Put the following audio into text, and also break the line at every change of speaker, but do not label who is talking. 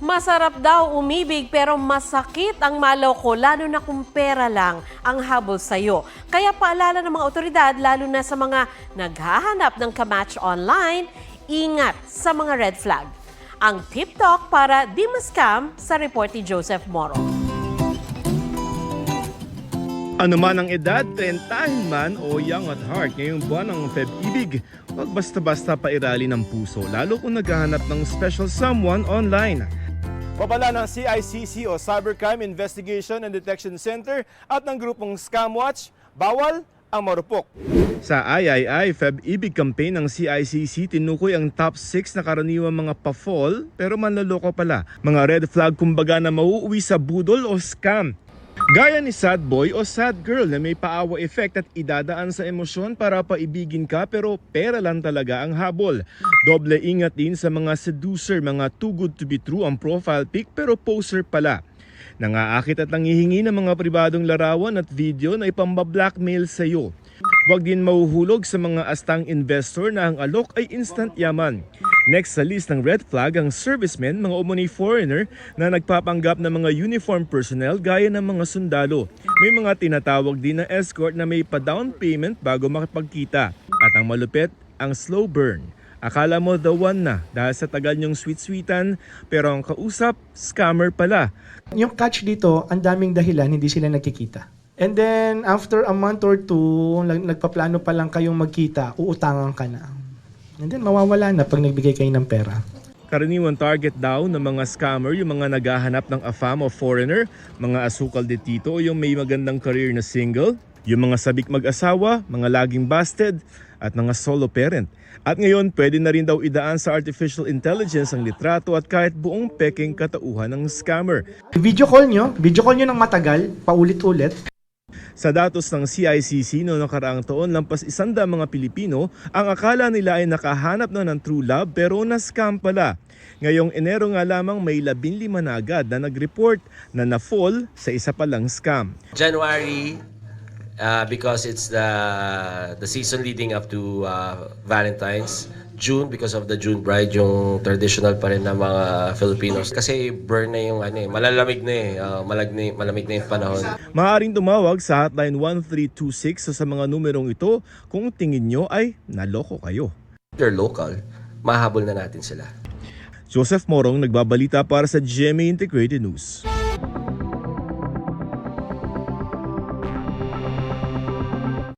Masarap daw umibig pero masakit ang maloko lalo na kung pera lang ang habol sa'yo. Kaya paalala ng mga otoridad lalo na sa mga naghahanap ng kamatch online, ingat sa mga red flag. Ang tip talk para di ma-scam sa report ni Joseph Moro.
Ano man ang edad, 30 man o young at heart, ngayong buwan ng Feb-ibig, huwag basta-basta pairali ng puso, lalo kung naghahanap ng special someone online.
Papala ng CICC o Cybercrime Investigation and Detection Center at ng grupong Scamwatch, bawal ang marupok.
Sa III, Feb-ibig campaign ng CICC, tinukoy ang top 6 na karaniwang mga pa-fall pero manloloko pala. Mga red flag kumbaga na mauuwi sa budol o scam. Gaya ni sad boy o sad girl na may paawa effect at idadaan sa emosyon para paibigin ka pero pera lang talaga ang habol. Doble ingat din sa mga seducer, mga too good to be true ang profile pic pero poser pala. Nangaakit at nangihingi ng mga pribadong larawan at video na ipambablackmail sa iyo. Huwag din mahuhulog sa mga astang investor na ang alok ay instant yaman. Next sa list ng red flag ang servicemen, mga umano'y foreigner na nagpapanggap ng mga uniform personnel gaya ng mga sundalo. May mga tinatawag din na escort na may pa-down payment bago makipagkita. At ang malupit, ang slow burn. Akala mo the one na dahil sa tagal niyong sweet-sweetan pero ang kausap, scammer pala.
Yung catch dito, ang daming dahilan, hindi sila nagkikita. And then, after a month or two, nagpaplano pa lang kayong magkita, uutangan ka na. And then, mawawala na pag nagbigay kayo ng pera.
Karaniwang target daw ng mga scammer yung mga naghahanap ng afam o foreigner, mga asukal de tito o yung may magandang career na single, yung mga sabik mag-asawa, mga laging busted, at mga solo parent. At ngayon, pwede na rin daw idaan sa artificial intelligence ang litrato at kahit buong peking katauhan ng scammer.
Video call nyo ng matagal, paulit-ulit.
Sa datos ng CICC noong nakaraang taon, lampas 100 mga Pilipino ang akala nila ay nakahanap na ng true love pero na-scam pala. Ngayong Enero nga lamang may 15 na agad na nag-report na na-fall sa isa palang scam.
January, because it's the season leading up to Valentine's. June, because of the June Bride, yung traditional pa rin ng mga Filipinos. Kasi burn na yung malalamig na malamig na yung panahon.
Maaaring tumawag sa hotline 1326 sa mga numerong ito kung tingin nyo ay naloko kayo.
They're local, mahabol na natin sila.
Joseph Morong, nagbabalita para sa GMA Integrated News.